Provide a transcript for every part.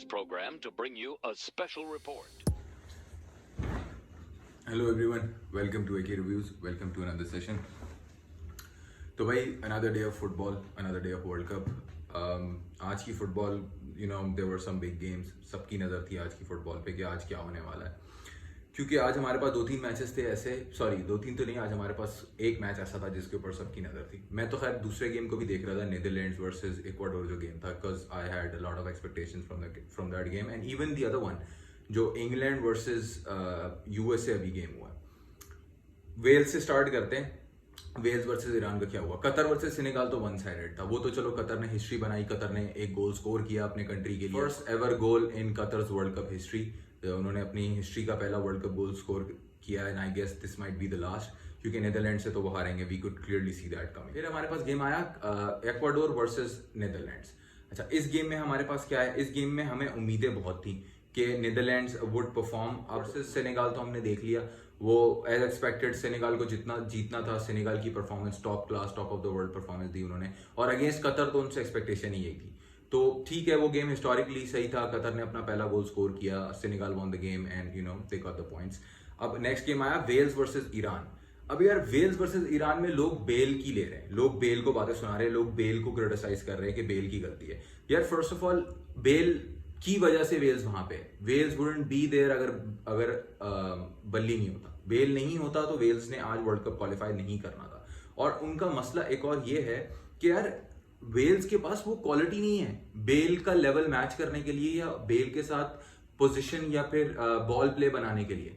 program to bring you a special report. Hello everyone, welcome to AK Reviews, welcome to another session. तो भाई another day of football, another day of World Cup. आज की football, there were some big games. सबकी नज़र थी आज की football पे कि आज क्या होने वाला है, क्योंकि आज हमारे पास 2-3 मैचेस थे ऐसे, सॉरी 2-3 तो नहीं, आज हमारे पास एक मैच ऐसा था जिसके ऊपर सबकी नज़र थी. मैं तो खैर दूसरे गेम को भी देख रहा था, नीदरलैंड्स वर्सेस इक्वाडोर जो गेम था, because I had a lot of expectations from that game and even the other one जो इंग्लैंड वर्सेस यूएसए अभी गेम हुआ. वेल्स से स्टार्ट करते हैं. वेल्स वर्सेस ईरान का क्या हुआ. कतर वर्सेस सेनेगाल तो वन साइडेड था. वो तो चलो कतर ने हिस्ट्री बनाई, कतर ने एक गोल स्कोर किया अपने कंट्री के लिए, first ever goal in Qatar's world cup history. उन्होंने अपनी हिस्ट्री का पहला वर्ल्ड कप गोल स्कोर किया and I guess this might be the last, क्योंकि नीदरलैंड से तो वो हारेंगे. We could clearly see that coming. फिर हमारे पास गेम आया इक्वाडोर वर्सेस नीदरलैंड्स. अच्छा, इस गेम में हमारे पास क्या है, इस गेम में हमें उम्मीदें बहुत थी कि नीदरलैंड्स वुड परफॉर्म. अब सेनेगाल तो हमने देख लिया, वो एज एक्सपेक्टेड सेनेगाल को जितना जीतना था. सेनेगाल की performance top class, top of the world performance दी उन्होंने, और अगेंस्ट कतर तो उनसे एक्सपेक्टेशन ही यही थी. तो ठीक है, वो गेम हिस्टोरिकली सही था. कतर ने अपना पहला गोल स्कोर किया, Senegal won the game and they got the points. अब नेक्स्ट गेम आया वेल्स वर्सेस ईरान. अब यार वेल्स वर्सेस ईरान में लोग बेल की ले रहे हैं, लोग बेल को बातें सुना रहे हैं, लोग बेल को क्रिटिसाइज कर रहे हैं कि बेल की गलती है. यार फर्स्ट ऑफ ऑल बेल की वजह से वेल्स वहां पे, वेल्स वुडंट बी देयर अगर बल्ली नहीं होता. बेल नहीं होता तो वेल्स ने आज वर्ल्ड कप क्वालिफाई नहीं करना था. और उनका मसला एक और ये है कि यार वेल्स के पास वो क्वालिटी नहीं है बेल का लेवल मैच करने के लिए, या बेल के साथ पोजीशन या फिर बॉल प्ले बनाने के लिए.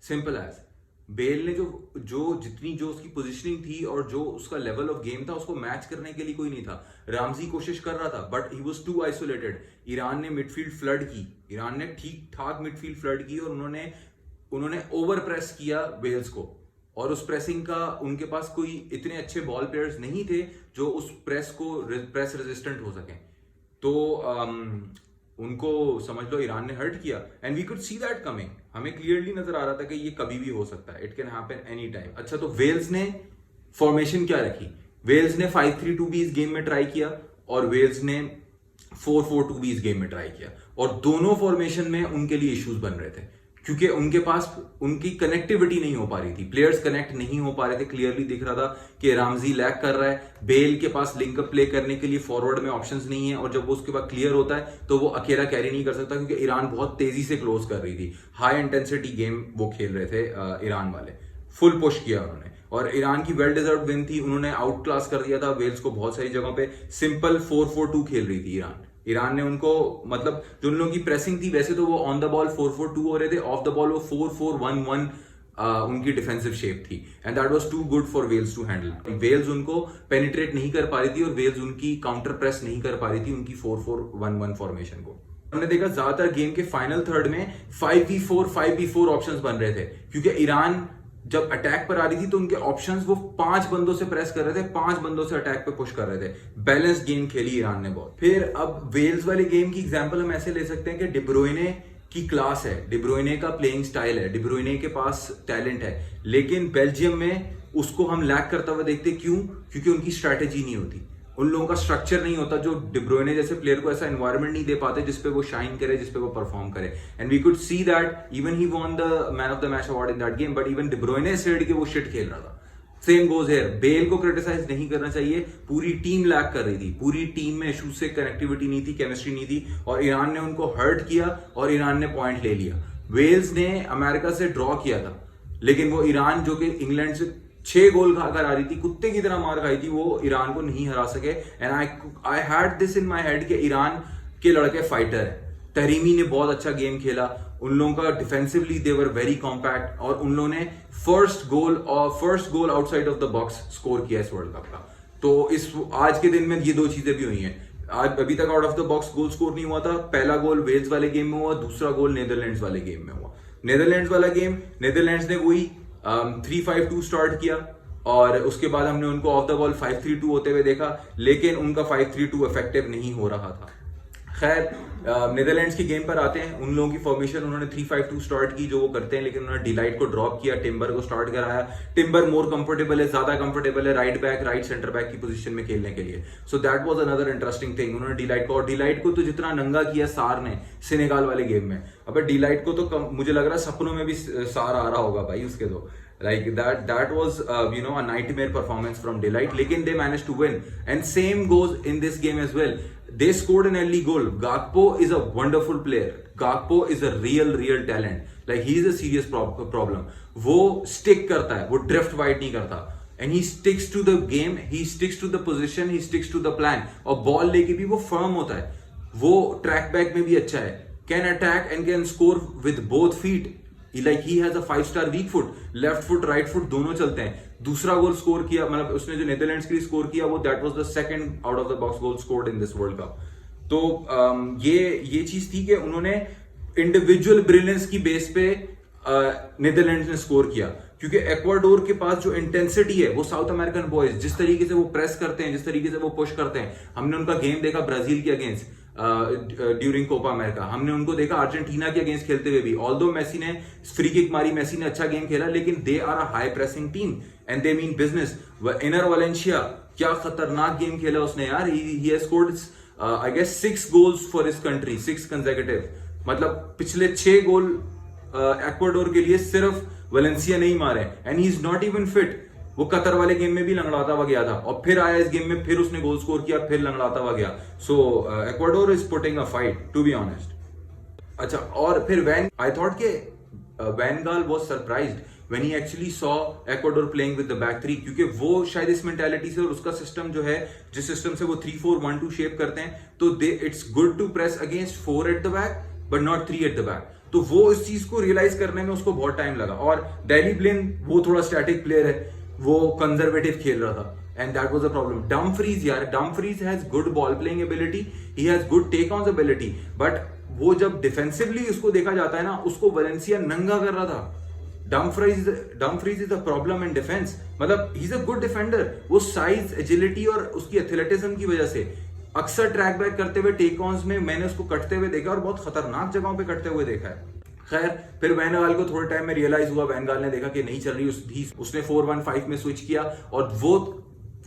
सिंपल एज बेल ने जो उसकी पोजीशनिंग थी और जो उसका लेवल ऑफ गेम था, उसको मैच करने के लिए कोई नहीं था. रामजी कोशिश कर रहा था but he was too isolated. Iran ने मिडफील्ड फ्लड की, ईरान ने ठीक ठाक मिडफील्ड फ्लड की, और उन्होंने ओवर प्रेस किया वेल्स को. और उस प्रेसिंग का उनके पास कोई इतने अच्छे बॉल प्लेयर्स नहीं थे जो उस प्रेस रेजिस्टेंट हो सकें. तो उनको समझ लो ईरान ने हर्ट किया and we could see that coming. हमें क्लियरली नजर आ रहा था कि ये कभी भी हो सकता है, it can happen any time. अच्छा, तो वेल्स ने फॉर्मेशन क्या रखी. वेल्स ने 5-3-2 भी इस गेम में ट्राई किया और वेल्स ने 4-4-2 भी इस गेम में ट्राई किया, और दोनों फॉर्मेशन में उनके लिए इश्यूज बन रहे थे क्योंकि उनके पास उनकी कनेक्टिविटी नहीं हो पा रही थी. प्लेयर्स कनेक्ट नहीं हो पा रहे थे. क्लियरली दिख रहा था कि रामजी लैग कर रहा है. बेल के पास लिंकअप प्ले करने के लिए फॉरवर्ड में ऑप्शंस नहीं है, और जब वो उसके बाद क्लियर होता है तो वो अकेला कैरी नहीं कर सकता, क्योंकि ईरान बहुत तेजी से क्लोज कर रही थी. हाई इंटेंसिटी गेम वो खेल रहे थे ईरान वाले. फुल पुश किया उन्होंने, और ईरान की वेल डिजर्व विन थी. उन्होंने आउट क्लास कर दिया था वेल्स को बहुत सारी जगहों पे. सिंपल 4-4-2 खेल रही थी ईरान ने उनको, मतलब जो उन लोगों की प्रेसिंग थी, वैसे तो वो ऑन द बॉल 4-4-2 हो रहे थे, ऑफ द बॉल वो 4-4-1-1 उनकी डिफेंसिव शेप थी, and that was too good for Wales to handle. Wales उनको पेनिट्रेट नहीं कर पा रही थी और वेल्स उनकी काउंटर प्रेस नहीं कर पा रही थी उनकी 4-4-1-1 फॉर्मेशन को. हमने देखा ज्यादातर गेम के फाइनल थर्ड में 5v4 ऑप्शंस बन रहे थे, क्योंकि ईरान जब अटैक पर आ रही थी तो उनके ऑप्शंस वो 5 बंदों से प्रेस कर रहे थे, 5 बंदों से अटैक पे पुश कर रहे थे. बैलेंस गेम खेली ईरान ने बहुत. फिर अब वेल्स वाले गेम की एग्जांपल हम ऐसे ले सकते हैं कि डिब्रोइने की क्लास है, डिब्रोइने का प्लेइंग स्टाइल है, डिब्रोइने के पास टैलेंट है, लेकिन बेल्जियम में उसको हम लैक करता हुआ देखते. क्यों? क्योंकि उनकी स्ट्रैटेजी नहीं होती, उन लोगों का स्ट्रक्चर नहीं होता. जो डिब्रोइने जैसे प्लेयर को ऐसा एनवायरनमेंट नहीं दे पाते जिसपे वो शाइन करे, जिसपे वो परफॉर्म करे. And we could see that even he won the man of the match award in that game, but even De Bruyne said कि वो शिट खेल रहा था. Same goes here. बेल को क्रिटिसाइज नहीं करना चाहिए, पूरी टीम लैक कर रही थी, पूरी टीम में इश्यूज से कनेक्टिविटी नहीं थी, केमिस्ट्री नहीं थी, और ईरान ने उनको हर्ट किया और ईरान ने पॉइंट ले लिया. वेल्स ने अमेरिका से ड्रॉ किया था, लेकिन वो ईरान जो कि इंग्लैंड से 6 गोल खाकर आ रही थी, कुत्ते की तरह मार खाई थी, वो ईरान को नहीं हरा सके. And I had this in my head कि ईरान के लड़के फाइटर हैं. तहरीमी ने बहुत अच्छा गेम खेला, उन लोगों का defensively they were very compact, और उन लोगों ने first goal outside of the box score किया इस वर्ल्ड कप का. तो इस आज के दिन में ये 2 चीजें भी हुई हैं. आज अभी तक out of the box goal score नहीं हुआ था. पहला गोल वेल्स वाले गेम में हुआ, दूसरा गोल नीदरलैंड्स वाले गेम में हुआ. नीदरलैंड्स वाला गेम नीदरलैंड्स ने वही 3-5-2 स्टार्ट किया, और उसके बाद हमने उनको ऑफ द बॉल 5-3-2 होते हुए देखा, लेकिन उनका 5-3-2 इफेक्टिव नहीं हो रहा था. खैर नीदरलैंड्स की गेम पर आते हैं। उन लोगों की फॉर्मेशन उन्होंने 3-5-2 स्टार्ट की जो वो करते हैं, लेकिन उन्होंने डिलाइट को ड्रॉप किया, टिम्बर को स्टार्ट कराया। टिम्बर मोर कंफर्टेबल है, ज्यादा कंफर्टेबल है right back, right centre back की पोजीशन में खेलने के लिए। So that was another interesting thing. उन्होंने डिलाइट को, और डिलाइट को तो जितना नंगा किया सार ने सेनेगाल वाले गेम में, अबे डिलाइट को तो मुझे लग रहा है सपनों में भी सार आ रहा होगा भाई उसके। तो like that was a nightmare performance from Delight, lekin they managed to win, and same goes in this game as well. They scored an early goal. Gakpo is a wonderful player. Gakpo is a real talent. Like he is a serious problem. वो stick करता है, वो drift wide नहीं करता, and he sticks to the game, he sticks to the position, he sticks to the plan, और ball लेके भी वो firm होता है, वो track back में भी अच्छा है, can attack and can score with both feet. Like he has a 5-star weak foot, left foot, right foot दोनों चलते हैं। दूसरा गोल स्कोर किया, मतलब उसने जो नीदरलैंड्स के लिए स्कोर किया वो that was the second out of the box goal scored in this world cup. तो ये चीज थी कि उन्होंने इंडिविजुअल ब्रिलियंस की बेस पे नीदरलैंड्स ने स्कोर किया, क्योंकि एक्वाडोर के पास जो इंटेंसिटी है, वो साउथ अमेरिकन बॉयज जिस तरीके से वो प्रेस करते हैं, जिस तरीके से वो पुश करते हैं। हमने उनका गेम देखा ब्राजील के अगेंस्ट ड्यूरिंग कोपा अमेरिका, हमने उनको देखा अर्जेंटीना के अगेंस्ट खेलते हुए भी। ऑल्दो मेसी ने फ्री किक मारी, मेसी ने अच्छा गेम खेला, लेकिन they are a high pressing team and they mean business. Enner Valencia क्या खतरनाक गेम खेला उसने यार। He has scored I guess 6 goals for his country, 6 consecutive. मतलब पिछले 6 गोल एक्वाडोर के लिए सिर्फ वालेंसिया नहीं मारे, and he is not even fit. वो कतर वाले गेम में भी लंगड़ाता हुआ गया था, और फिर आया इस गेम में, फिर उसने गोल स्कोर किया, फिर लंगड़ाता हुआ गया। So Ecuador is putting a fight to be honest. अच्छा, और फिर आई थॉट के Van Gaal was surprised when he actually saw Ecuador playing with the back three, क्योंकि वो शायद इस मेंटालिटी से, और उसका सिस्टम जो है, जिस सिस्टम से वो 3-4-1-2 शेप करते हैं, तो it's good to press against 4 at the back but not 3 at the back. तो वो इस चीज को रियलाइज करने में उसको बहुत टाइम लगा। और डेली ब्लिन वो थोड़ा स्टैटिक प्लेयर है, वो कंजर्वेटिव खेल रहा था, and that was a problem. Dumfries यार, Dumfries has good ball playing ability, he has good take on ability, but वो जब डिफेंसिवली उसको देखा जाता है ना, उसको वैलेंसिया नंगा कर रहा था। Dumfries is a problem in defence, मतलब he is a good defender. वो साइज, एजिलिटी और उसकी एथलेटिज्म की वजह से अक्सर ट्रैक बैक करते हुए टेक ऑन्स में मैंने उसको कटते हुए देखा, और बहुत खतरनाक जगहों पे कटते हुए देखा है। खैर, फिर वैन गाल को थोड़े टाइम में रियलाइज हुआ, वैन गाल ने देखा कि नहीं चल रही, उसने 4-1-5 में स्विच किया, और वो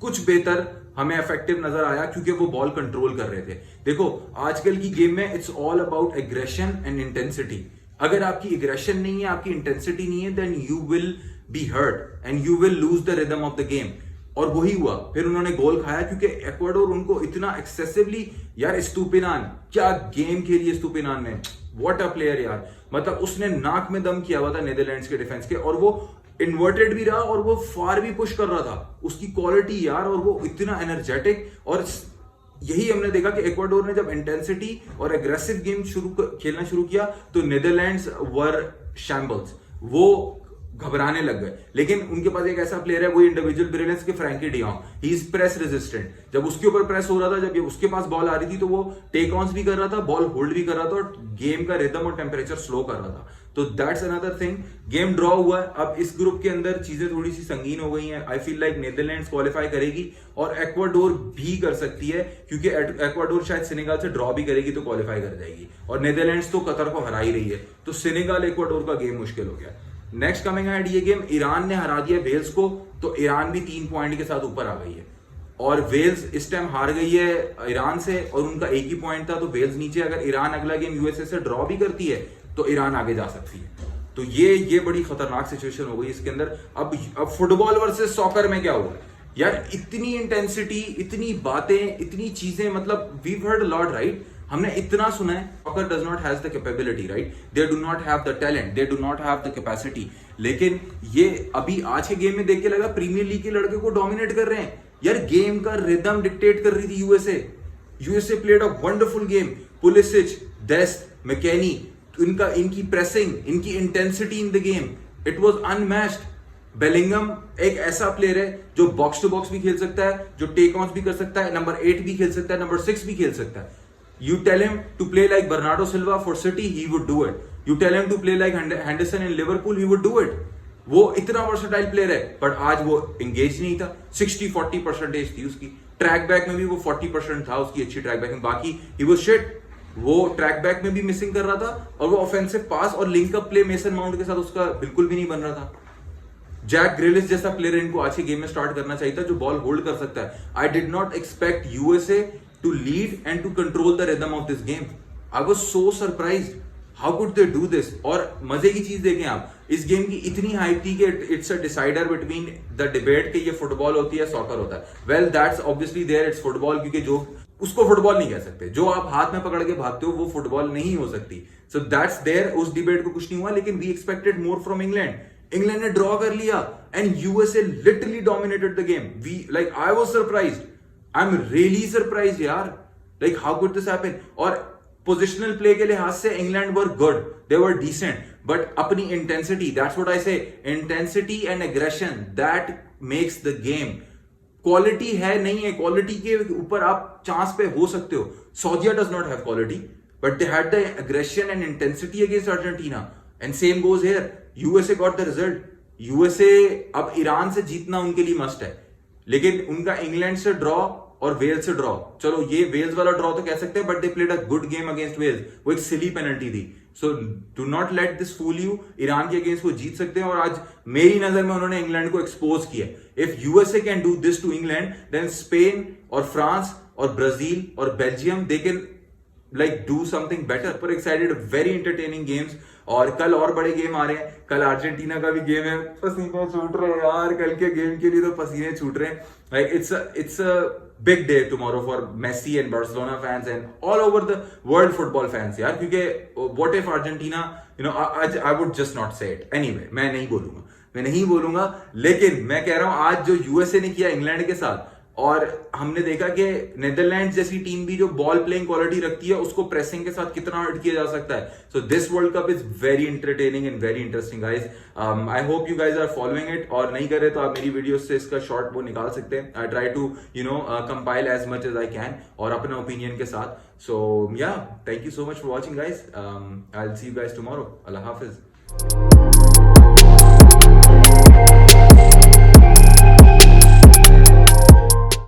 कुछ बेहतर हमें इफेक्टिव नजर आया, क्योंकि वो बॉल कंट्रोल कर रहे थे। देखो आजकल की गेम में it's all about aggression and intensity. अगर आपकी एग्रेशन नहीं है, आपकी इंटेंसिटी नहीं है, then you will be hurt and you will lose the rhythm of the game. और वही हुआ, फिर उन्होंने गोल खाया, क्योंकि एक्वाडोर उनको इतना एक्सेसिवली, यार स्टूपिनान क्या गेम खेली स्टूपिनान ने, व्हाट अ प्लेयर यार। मतलब उसने नाक में दम किया हुआ था नीदरलैंड्स के डिफेंस के, और वो इन्वर्टेड भी रहा और वो फार भी पुश कर रहा था। उसकी क्वालिटी यार, और वो इतना एनर्जेटिक। और यही हमने देखा कि एक्वाडोर ने जब इंटेंसिटी और एग्रेसिव गेम खेलना शुरू किया, तो नीदरलैंड्स वर शैम्बल्स, वो घबराने लग गए। लेकिन उनके पास एक ऐसा प्लेयर है, वो इंडिविजुअल ब्रिलियंस के Frenkie de Jong, he is press resistant. जब उसके ऊपर प्रेस हो रहा था, जब उसके पास बॉल आ रही थी, तो वो टेक ऑन्स भी कर रहा था, बॉल होल्ड भी कर रहा था, और गेम का रिदम और टेम्परेचर स्लो कर रहा था। तो that's another thing. Game draw हुआ है। अब इस ग्रुप के अंदर चीजें थोड़ी सी संगीन हो गई हैं। I feel like Netherlands qualify करेगी, और एक्वाडोर भी कर सकती है, क्योंकि एक्वाडोर शायद सेनेगाल से ड्रॉ भी करेगी तो क्वालिफाई कर जाएगी, और नीदरलैंड्स तो कतर को हरा ही रही है। तो सेनेगाल एक्वाडोर का गेम मुश्किल हो गया। नेक्स्ट कमिंग है ये गेम, ईरान ने हरा दिया वेल्स को, तो ईरान भी 3 पॉइंट के साथ ऊपर आ गई है, और वेल्स इस टाइम हार गई है ईरान से, और उनका एक ही पॉइंट था, तो वेल्स नीचे। अगर ईरान अगला गेम यूएसए से ड्रॉ भी करती है, तो ईरान आगे जा सकती है। तो ये बड़ी खतरनाक सिचुएशन हो गई इसके अंदर। अब फुटबॉल वर्सेस सॉकर में क्या हुआ यार, इतनी इंटेंसिटी, इतनी बातें, इतनी चीजें, मतलब we heard a lot, right. हमने इतना सुना है, soccer does not has the capability, right, they do not have the talent, they do not have the capacity. लेकिन ये अभी आज के गेम में देख के लगा प्रीमियर लीग के लड़के को डोमिनेट कर रहे हैं यार। गेम का रिदम डिक्टेट कर रही थी USA played a wonderful game. Pulisic, Dest, McKennie, इनकी प्रेसिंग, इनकी intensity in the game, it was unmatched. Bellingham एक ऐसा प्लेयर है जो बॉक्स टू बॉक्स भी खेल सकता है, जो टेक ऑन भी कर सकता है, नंबर 8 भी खेल सकता है, नंबर 6 भी खेल सकता है। You tell him to play like Bernardo Silva for City, he would do it. You tell him to play like Henderson in Liverpool, he would do it. वो इतना वर्सेटाइल प्लेयर है, बट आज वो engage नहीं था। 60-40% थी उसकी। Track back में भी वो 40% था उसकी अच्छी ट्रैक बैक में, बाकी he was shit. वो ट्रैक बैक में भी मिसिंग कर रहा था, और वो ऑफेंसिव पास और link up play mason mount के साथ उसका बिल्कुल भी नहीं बन रहा था। जैक ग्रिलिश जैसा प्लेयर इनको आज के गेम में स्टार्ट करना चाहिए था, जो बॉल होल्ड कर सकता है। I did not expect USA to lead and to control the rhythm of this game. I was so surprised, how could they do this. और मजे की चीज देखें आप, इस गेम की इतनी हाइप थी कि it's a decider between the debate कि ये फुटबॉल होती है सॉकर होता है। Well that's obviously there, it's football, क्योंकि जो उसको फुटबॉल नहीं कह सकते, जो आप हाथ में पकड़ के भागते हो वो फुटबॉल नहीं हो सकती। सो दैट्स देयर, उस डिबेट को कुछ नहीं हुआ। लेकिन we expected more from England. England ने ड्रॉ कर लिया and USA literally dominated the game. We like I was surprised, I am really surprised यार, like how could this happen. और पोजिशनल प्ले के लिहाज से England were good, they were decent, but अपनी intensity, that's what I say, intensity and aggression that makes the game. Quality है नहीं है, quality के ऊपर आप चांस पे हो सकते हो। Saudia does not have quality, but they had the aggression and intensity against Argentina, and same goes here. USA got the result. USA अब ईरान से जीतना उनके लिए मस्ट है, लेकिन उनका इंग्लैंड से ड्रॉ और वेल्स से ड्रॉ, चलो ये वेल्स वाला ड्रॉ तो कह सकते हैं, but they played a good game against Wales. वो एक सिली पेनल्टी थी। So do not let this fool you, Iran के अगेंस्ट वो जीत सकते हैं, और आज मेरी नजर में उन्होंने इंग्लैंड को एक्सपोज किया। If USA can do this to England, then Spain और फ्रांस और ब्राजील और Belgium, they can like do something better. पर excited, very entertaining games। और कल और बड़े गेम आ रहे हैं। कल अर्जेंटीना का भी गेम है, पसीने छूट रहे हैं यार, कल के गेम के लिए तो पसीने छूट रहे हैं। Like it's a big day tomorrow for Messi and Barcelona fans and all over the world football fans यार, क्योंकि what if Argentina, you know, I would just not say it anyway। मैं नहीं बोलूंगा, लेकिन मैं कह रहा हूं आज जो यूएसए ने किया इंग्लैंड के साथ, और हमने देखा कि नीदरलैंड्स जैसी टीम भी जो बॉल प्लेइंग क्वालिटी रखती है, उसको प्रेसिंग के साथ कितना हर्ट किया जा सकता है। So this world cup is very entertaining and very interesting guys. I hope you guys are following it, और नहीं कर रहे तो आप मेरी वीडियो से इसका शॉर्ट वो निकाल सकते हैं। I try to compile as much as I can, और अपना ओपिनियन के साथ। So yeah, thank you so much for watching guys. I will see you guys tomorrow. अल्लाह हाफिज।